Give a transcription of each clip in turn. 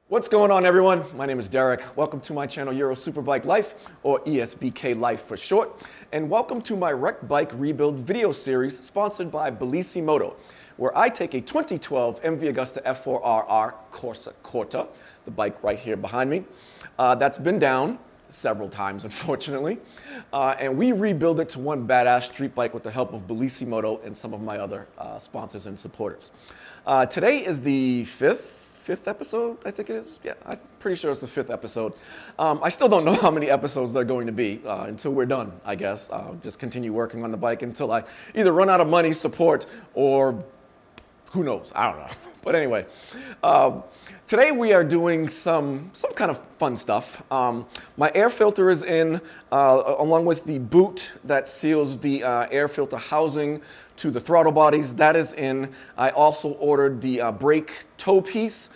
What's going on, everyone? My name is Derrick. Welcome to my channel, Superbike Life, or ESBKLife for short. And welcome to my wrecked bike rebuild video series sponsored by Bellissimoto, where I take a 2012 MV Agusta F4RR Corsa Corta, the bike right here behind me, that's been down several times, unfortunately, and we rebuild it to one badass street bike with the help of Bellissimoto and some of my other sponsors and supporters. Today is the fifth episode, I think it is. Yeah, I'm pretty sure it's the fifth episode. I still don't know how many episodes there are going to be until we're done, I guess. I'll just continue working on the bike until I either run out of money, support, or who knows, I don't know. But anyway, today we are doing some kind of fun stuff. My air filter is in, along with the boot that seals the air filter housing to the throttle bodies. That is in. I also ordered the brake toe piece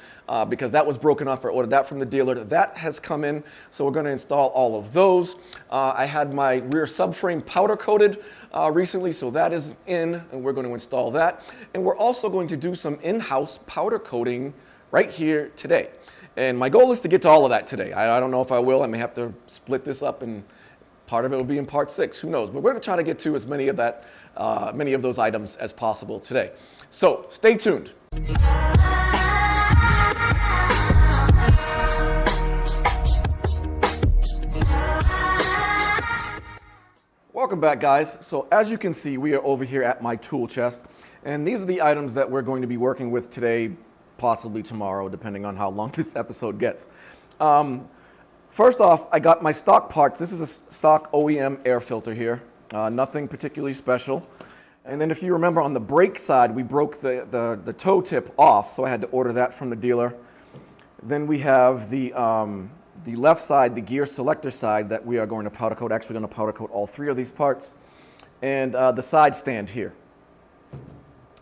because that was broken off. I ordered that from the dealer. That has come in, so we're going to install all of those. I had my rear subframe powder coated recently, so that is in, and we're going to install that. And we're also going to do some in-house powder coating right here today. And my goal is to get to all of that today. I don't know if I will. I may have to split this up, and part of it will be in part 6. Who knows? But we're going to try to get to as many of those items as possible today. So stay tuned. Welcome back, guys. So as you can see, we are over here at my tool chest, and these are the items that we're going to be working with today, possibly tomorrow, depending on how long this episode gets. First off, I got my stock parts. This is a stock OEM air filter here, nothing particularly special. And then if you remember, on the brake side, we broke the toe tip off, so I had to order that from the dealer. Then we have the left side, the gear selector side, that we are going to powder coat. Actually going to powder coat all 3 of these parts. And the side stand here,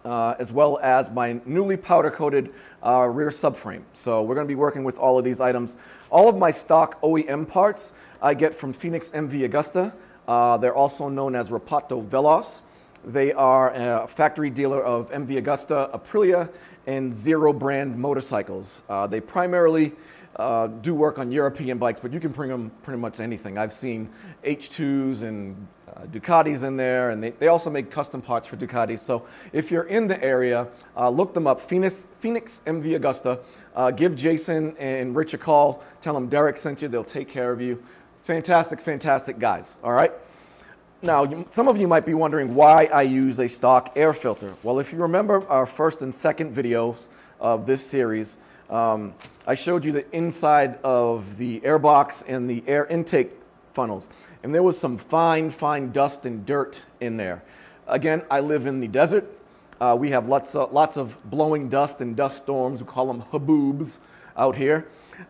as well as my newly powder coated rear subframe. So we're going to be working with all of these items. All of my stock OEM parts I get from Phoenix MV Agusta. They're also known as Reparto Veloz. They are a factory dealer of MV Agusta, Aprilia, and Zero brand motorcycles. They primarily do work on European bikes, but you can bring them pretty much anything. I've seen H2s and Ducatis in there, and they also make custom parts for Ducatis. So if you're in the area, look them up, Phoenix MV Agusta. Give Jason and Rich a call. Tell them Derrick sent you. They'll take care of you. Fantastic, fantastic guys, all right? Now, some of you might be wondering why I use a stock air filter. Well, if you remember our first and second videos of this series, I showed you the inside of the air box and the air intake funnels, and there was some fine dust and dirt in there. Again, I live in the desert. We have lots of blowing dust and dust storms. We call them haboobs out here.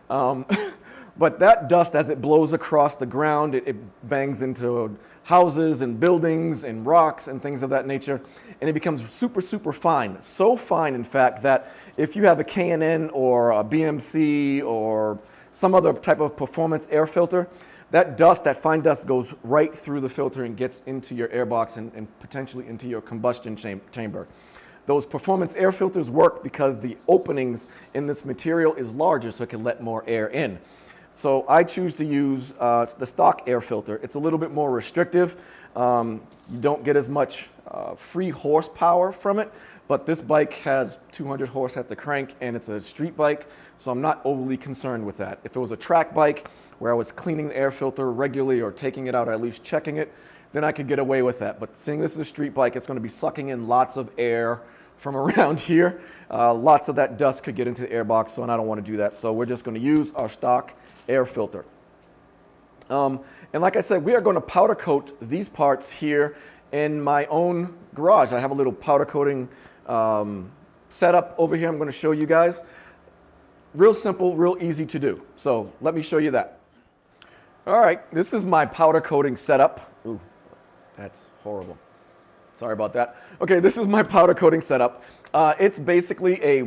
But that dust, as it blows across the ground, it bangs into houses and buildings and rocks and things of that nature, and it becomes super fine. So fine, in fact, that if you have a K&N or a BMC or some other type of performance air filter, that fine dust goes right through the filter and gets into your airbox and potentially into your combustion chamber. Those performance air filters work because the openings in this material is larger, so it can let more air in. So I choose to use the stock air filter. It's a little bit more restrictive. You don't get as much free horsepower from it, but this bike has 200 horse at the crank, and it's a street bike, so I'm not overly concerned with that. If it was a track bike where I was cleaning the air filter regularly or taking it out or at least checking it, then I could get away with that. But seeing this is a street bike, it's going to be sucking in lots of air from around here. Lots of that dust could get into the airbox, and I don't want to do that. So we're just going to use our stock air filter. And like I said, we are going to powder coat these parts here in my own garage. I have a little powder coating setup over here I'm going to show you guys. Real simple, real easy to do. So let me show you that. All right, this is my powder coating setup. Ooh, that's horrible. Sorry about that. Okay, this is my powder coating setup. It's basically a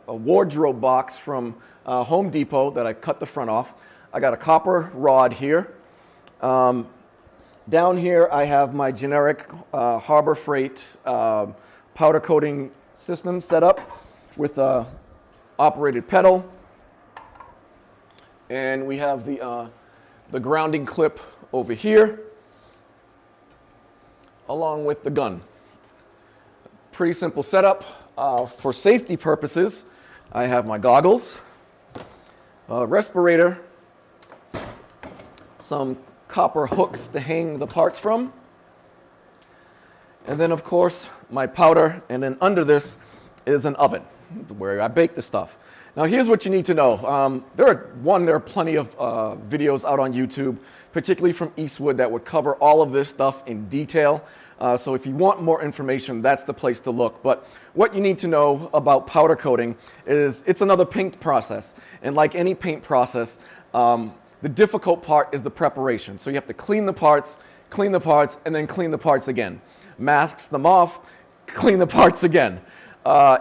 wardrobe box from Home Depot that I cut the front off. I got a copper rod here. Down here I have my generic Harbor Freight powder coating system set up with a operated pedal, And we have the grounding clip over here, along with the gun. Pretty simple setup. For safety purposes, I have my goggles, respirator, some copper hooks to hang the parts from, and then of course my powder, and then under this is an oven where I bake the stuff. Now here's what you need to know. There are plenty of videos out on YouTube, particularly from Eastwood, that would cover all of this stuff in detail. So if you want more information, that's the place to look. But what you need to know about powder coating is it's another paint process. And like any paint process, the difficult part is the preparation. So you have to clean the parts, and then clean the parts again. Masks them off, clean the parts again.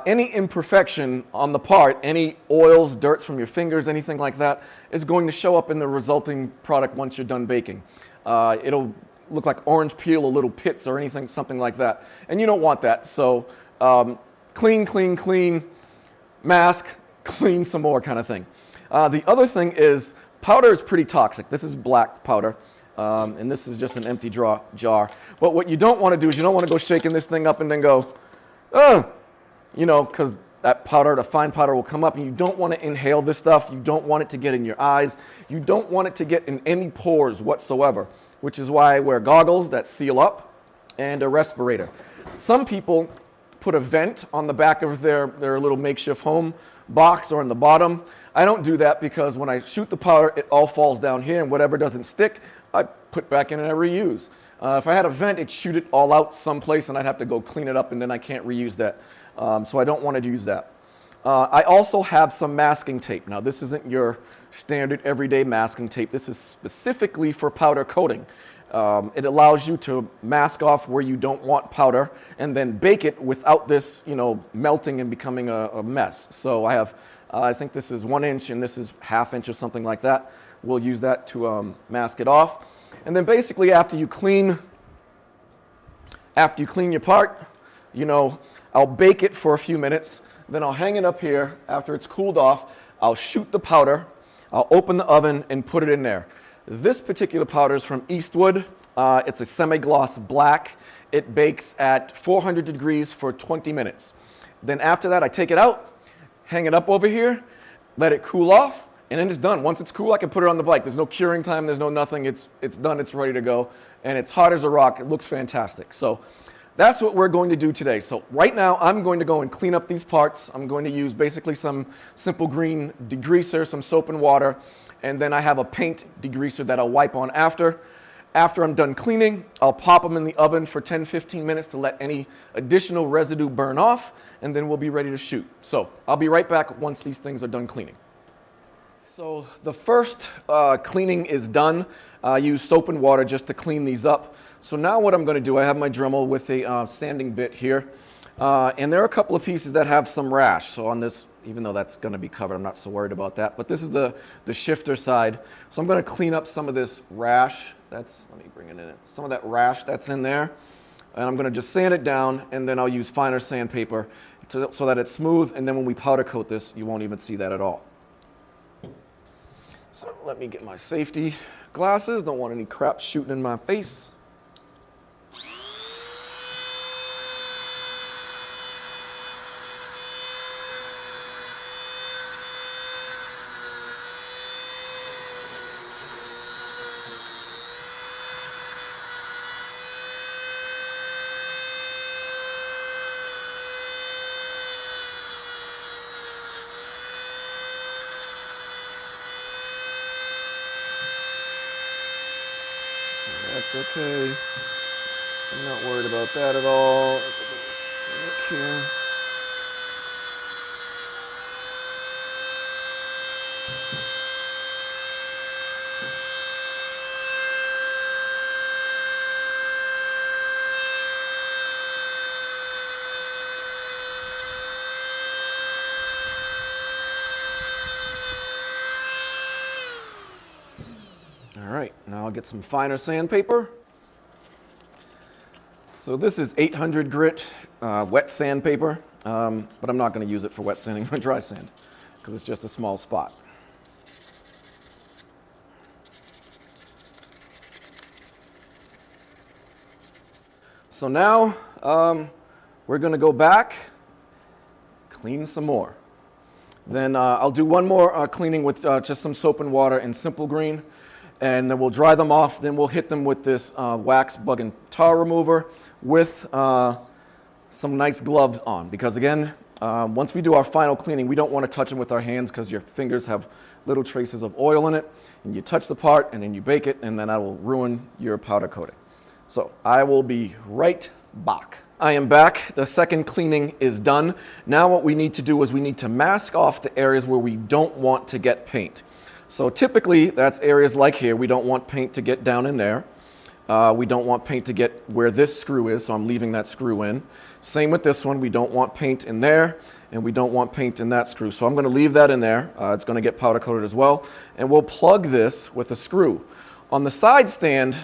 Any imperfection on the part, any oils, dirts from your fingers, anything like that, is going to show up in the resulting product once you're done baking. It'll look like orange peel or little pits or anything, something like that. And you don't want that. So clean, clean, clean, mask, clean some more kind of thing. The other thing is powder is pretty toxic. This is black powder. And this is just an empty jar. But what you don't want to do is you don't want to go shaking this thing up and then go, ugh! You know, because that powder, the fine powder will come up, and you don't want to inhale this stuff. You don't want it to get in your eyes. You don't want it to get in any pores whatsoever, which is why I wear goggles that seal up and a respirator. Some people put a vent on the back of their little makeshift home box or in the bottom. I don't do that because when I shoot the powder, it all falls down here, and whatever doesn't stick, I put back in and I reuse. If I had a vent, it'd shoot it all out someplace, and I'd have to go clean it up, and then I can't reuse that. So I don't want to use that. I also have some masking tape. Now, this isn't your standard everyday masking tape. This is specifically for powder coating. It allows you to mask off where you don't want powder and then bake it without this, melting and becoming a mess. So I have, I think this is 1 inch and this is 1/2 inch or something like that. We'll use that to mask it off. And then basically after you clean your part, I'll bake it for a few minutes, then I'll hang it up here. After it's cooled off, I'll shoot the powder, I'll open the oven and put it in there. This particular powder is from Eastwood. It's a semi-gloss black. It bakes at 400 degrees for 20 minutes. Then after that, I take it out, hang it up over here, let it cool off, and then it's done. Once it's cool, I can put it on the bike. There's no curing time, there's no nothing. It's done, it's ready to go, and it's hard as a rock. It looks fantastic. So that's what we're going to do today. So right now, I'm going to go and clean up these parts. I'm going to use basically some simple green degreaser, some soap and water, and then I have a paint degreaser that I'll wipe on after. After I'm done cleaning, I'll pop them in the oven for 10-15 minutes to let any additional residue burn off, and then we'll be ready to shoot. So I'll be right back once these things are done cleaning. So the first cleaning is done. I use soap and water just to clean these up. So now what I'm going to do, I have my Dremel with a sanding bit here, and there are a couple of pieces that have some rash. So on this, even though that's going to be covered, I'm not so worried about that. But this is the shifter side. So I'm going to clean up some of this rash. Let me bring it in. Some of that rash that's in there. And I'm going to just sand it down, and then I'll use finer sandpaper so that it's smooth. And then when we powder coat this, you won't even see that at all. So let me get my safety glasses. Don't want any crap shooting in my face. That's okay. I'm not worried about that at all. Look here. All right, now I'll get some finer sandpaper. So this is 800 grit wet sandpaper, but I'm not going to use it for wet sanding or dry sand because it's just a small spot. So now we're going to go back, clean some more. Then I'll do one more cleaning with just some soap and water and Simple Green, and then we'll dry them off. Then we'll hit them with this wax bug and tar remover with some nice gloves on, because again, once we do our final cleaning, we don't want to touch them with our hands because your fingers have little traces of oil in it, and you touch the part and then you bake it, and then that will ruin your powder coating. So I will be right back. I am back. The second cleaning is done. Now what we need to do is we need to mask off the areas where we don't want to get paint. So typically that's areas like here. We don't want paint to get down in there. We don't want paint to get where this screw is, so I'm leaving that screw in. Same with this one. We don't want paint in there, and we don't want paint in that screw. So I'm going to leave that in there. It's going to get powder coated as well. And we'll plug this with a screw. On the side stand,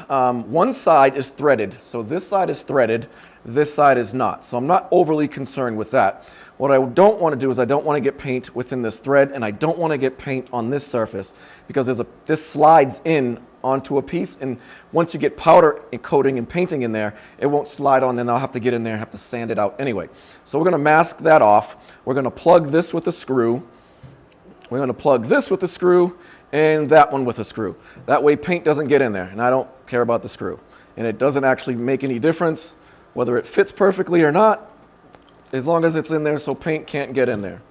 one side is threaded. So this side is threaded, this side is not. So I'm not overly concerned with that. What I don't want to do is I don't want to get paint within this thread, and I don't want to get paint on this surface because this slides in onto a piece, and once you get powder and coating and painting in there, it won't slide on, and I'll have to get in there and have to sand it out anyway. So we're going to mask that off. We're going to plug this with a screw. We're going to plug this with a screw and that one with a screw. That way paint doesn't get in there, and I don't care about the screw. And it doesn't actually make any difference whether it fits perfectly or not, as long as it's in there so paint can't get in there.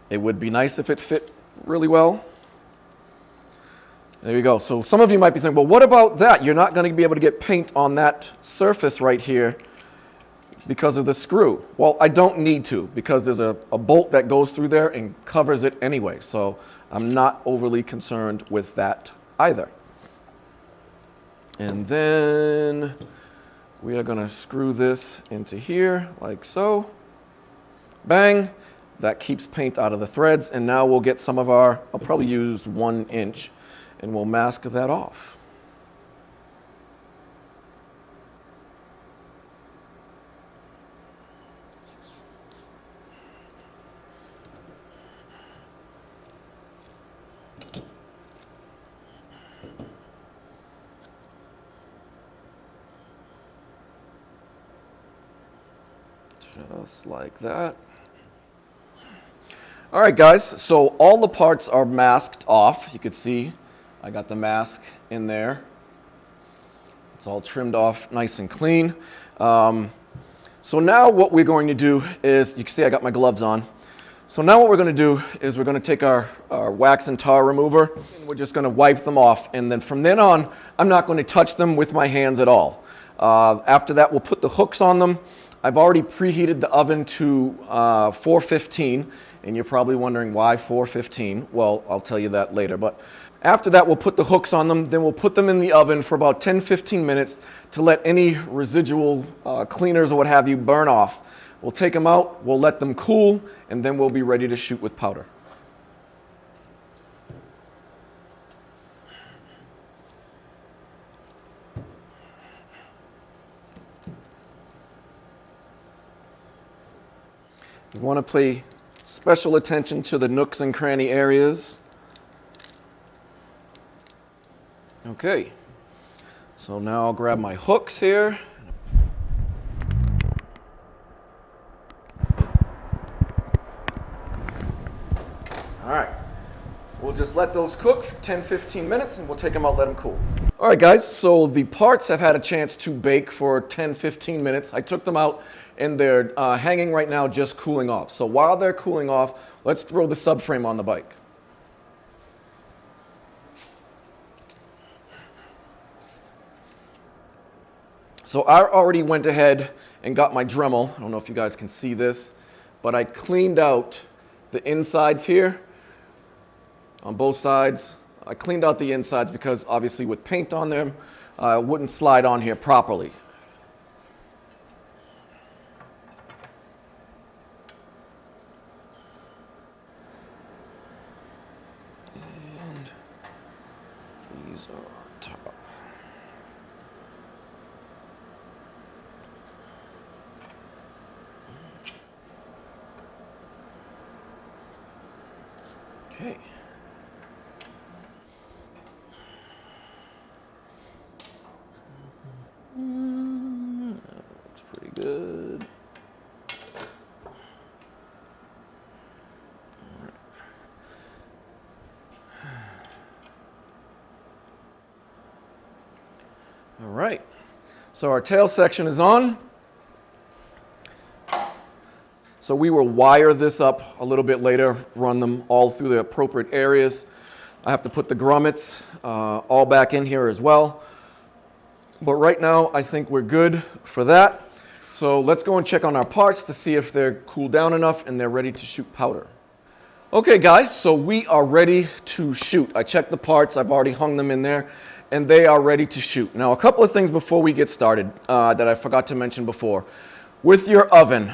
It would be nice if it fit really well. There you go. So some of you might be saying, well, what about that? You're not going to be able to get paint on that surface right here because of the screw. Well, I don't need to, because there's a bolt that goes through there and covers it anyway. So I'm not overly concerned with that either. And then we are going to screw this into here like so. Bang. That keeps paint out of the threads. And now we'll get some of our, I'll probably use 1 inch, and we'll mask that off. Just like that. All right, guys, so all the parts are masked off. You could see I got the mask in there. It's all trimmed off nice and clean. So now what we're going to do is, you can see I got my gloves on. So now what we're going to do is we're going to take our wax and tar remover, and we're just going to wipe them off. And then from then on, I'm not going to touch them with my hands at all. After that, we'll put the hooks on them. I've already preheated the oven to 415, and you're probably wondering why 415. Well, I'll tell you that later. But after that, we'll put the hooks on them. Then we'll put them in the oven for about 10-15 minutes to let any residual cleaners or what have you burn off. We'll take them out, we'll let them cool, and then we'll be ready to shoot with powder. You want to pay special attention to the nooks and cranny areas. Okay, so now I'll grab my hooks here. All right, we'll just let those cook for 10-15 minutes, and we'll take them out, let them cool. All right, guys, so the parts have had a chance to bake for 10-15 minutes. I took them out, and they're hanging right now, just cooling off. So while they're cooling off, let's throw the subframe on the bike. So I already went ahead and got my Dremel. I don't know if you guys can see this, but I cleaned out the insides here on both sides. I cleaned out the insides because obviously with paint on them, it wouldn't slide on here properly. And these are on top. Okay. good. All right, so our tail section is on. So we will wire this up a little bit later, run them all through the appropriate areas. I have to put the grommets all back in here as well. But right now, I think we're good for that. So let's go and check on our parts to see if they're cooled down enough and they're ready to shoot powder. Okay guys, so we are ready to shoot. I checked the parts, I've already hung them in there, and they are ready to shoot. Now a couple of things before we get started that I forgot to mention before. With your oven,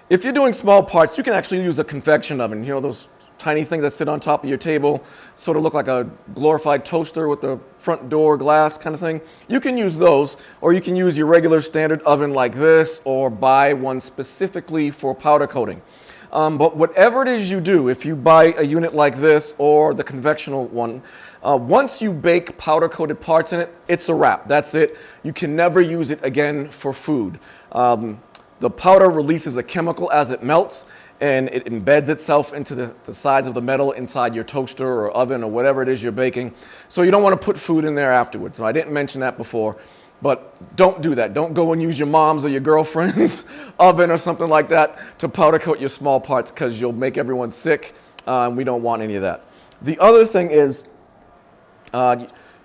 if you're doing small parts, you can actually use a convection oven. You know, those tiny things that sit on top of your table, sort of look like a glorified toaster with the front door glass kind of thing. You can use those, or you can use your regular standard oven like this, or buy one specifically for powder coating. But whatever it is you do, if you buy a unit like this or the convectional one, once you bake powder coated parts in it, it's a wrap. That's it. You can never use it again for food. The powder releases a chemical as it melts, and it embeds itself into the sides of the metal inside your toaster or oven or whatever it is you're baking. So you don't want to put food in there afterwards. So I didn't mention that before, but don't do that. Don't go and use your mom's or your girlfriend's oven or something like that to powder coat your small parts, because you'll make everyone sick. We don't want any of that. The other thing is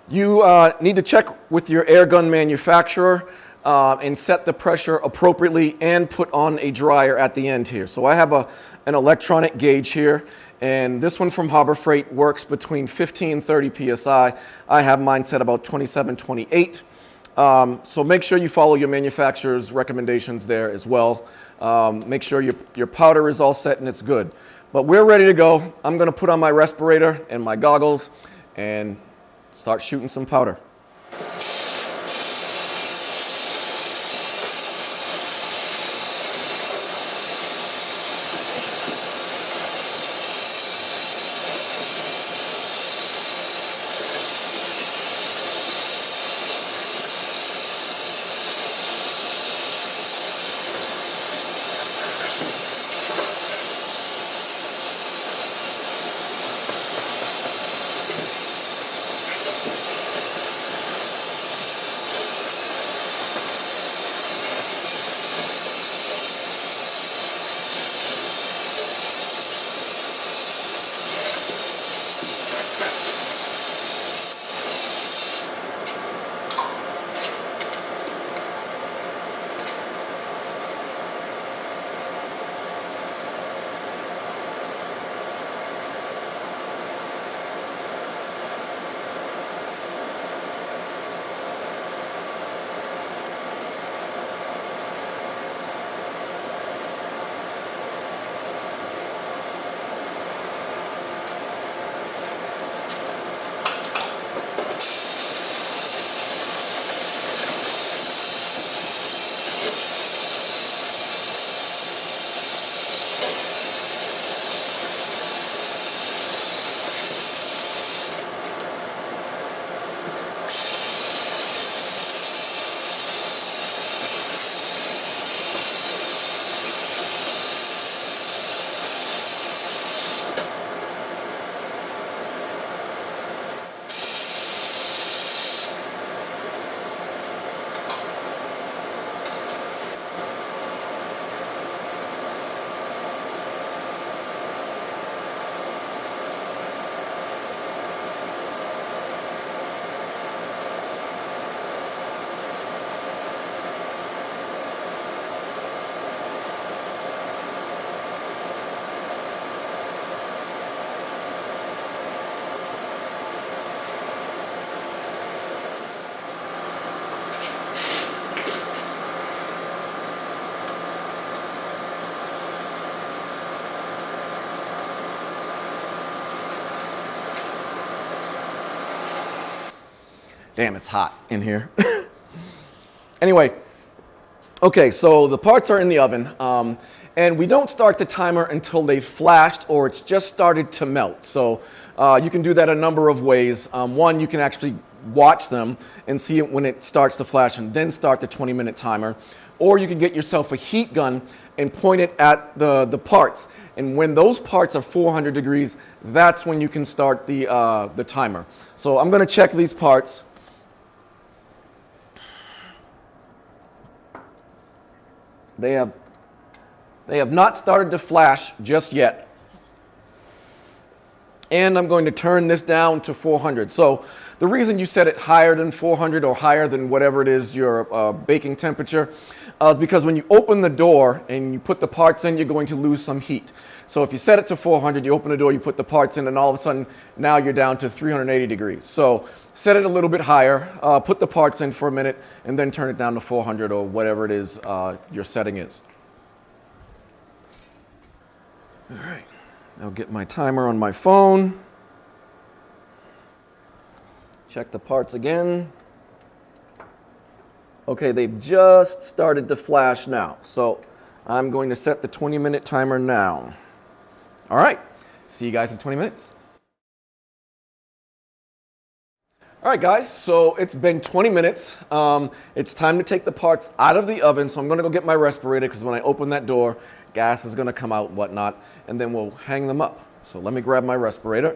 you need to check with your air gun manufacturer and set the pressure appropriately and put on a dryer at the end here. So I have an electronic gauge here, and this one from Harbor Freight works between 15 and 30 psi. I have mine set about 27, 28. So make sure you follow your manufacturer's recommendations there as well. Make sure your powder is all set and it's good. But we're ready to go. I'm going to put on my respirator and my goggles and start shooting some powder. Damn, it's hot in here. Anyway, okay, so the parts are in the oven, and we don't start the timer until they've flashed or it's just started to melt. So you can do that a number of ways. One, you can actually watch them and see it when it starts to flash and then start the 20-minute timer. Or you can get yourself a heat gun and point it at the parts. And when those parts are 400 degrees, that's when you can start the timer. So I'm going to check these parts. They have not started to flash just yet. And I'm going to turn this down to 400. So the reason you set it higher than 400 or higher than whatever it is your baking temperature is because when you open the door and you put the parts in, you're going to lose some heat. So if you set it to 400, you open the door, you put the parts in, and all of a sudden now you're down to 380 degrees. So set it a little bit higher, put the parts in for a minute, and then turn it down to 400 or whatever it is your setting is. All right. I'll get my timer on my phone. Check the parts again. Okay, they've just started to flash now. So I'm going to set the 20-minute timer now. All right, see you guys in 20 minutes. All right, guys, so it's been 20 minutes. It's time to take the parts out of the oven. So I'm gonna go get my respirator because when I open that door, gas is gonna come out and whatnot, and then we'll hang them up. So let me grab my respirator.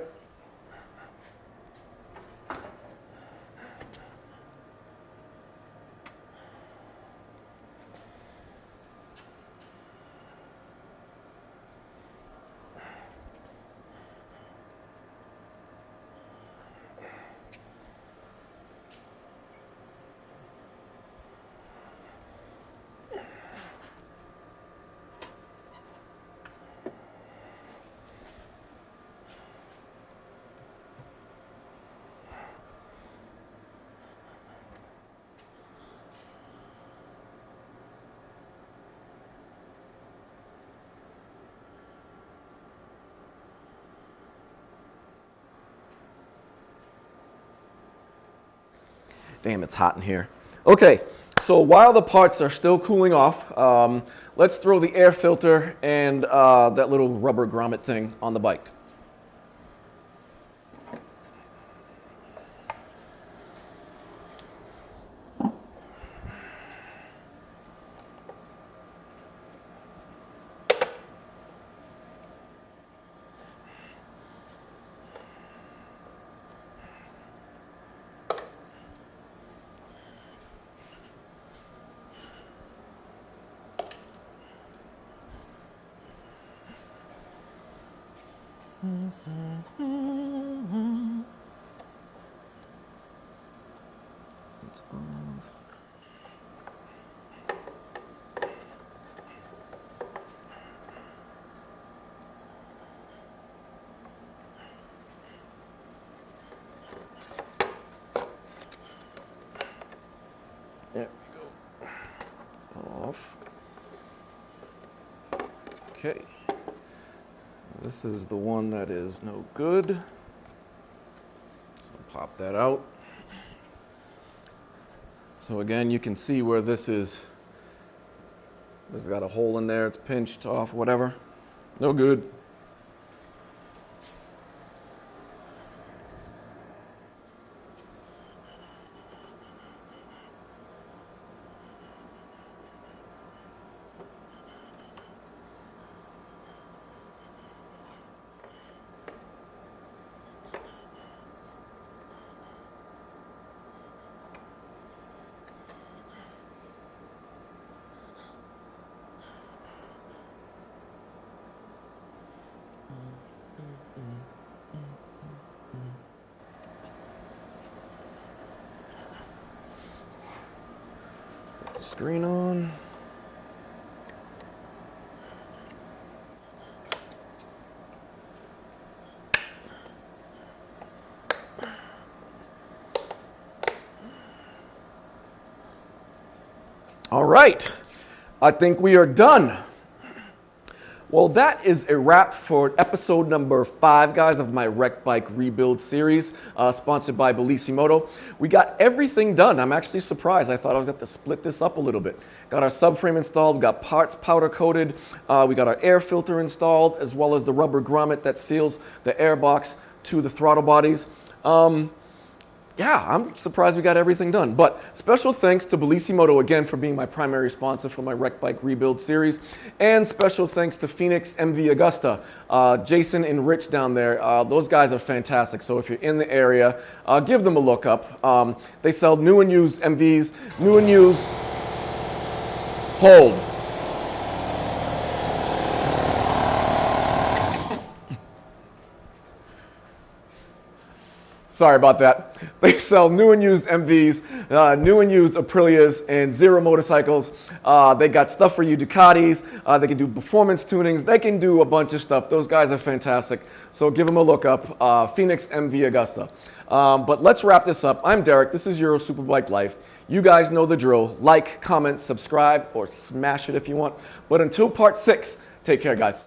Damn, it's hot in here. Okay, so while the parts are still cooling off, let's throw the air filter and that little rubber grommet thing on the bike. It's off. There we go. Off. Okay. This is the one that is no good. So pop that out. So again, you can see where this has got a hole in there. It's pinched off, whatever. No good. Screen on. All right, I think we are done. Well, that is a wrap for episode number 5, guys, of my Wreck Bike Rebuild series, sponsored by Bellissimoto. We got everything done. I'm actually surprised. I thought I was going to split this up a little bit. Got our subframe installed, we got parts powder coated, we got our air filter installed, as well as the rubber grommet that seals the air box to the throttle bodies. Yeah, I'm surprised we got everything done. But special thanks to Bellissimoto again for being my primary sponsor for my Wreck Bike Rebuild series. And special thanks to Phoenix MV Augusta. Jason and Rich down there, those guys are fantastic. So if you're in the area, give them a look up. They sell new and used MVs, new and used. Hold. Sorry about that. They sell new and used MVs, new and used Aprilias, and Zero motorcycles. They got stuff for you Ducatis. They can do performance tunings. They can do a bunch of stuff. Those guys are fantastic. So give them a look up, Phoenix MV Augusta. But let's wrap this up. I'm Derrick. This is Euro Superbike Life. You guys know the drill. Like, comment, subscribe, or smash it if you want. But until part 6, take care, guys.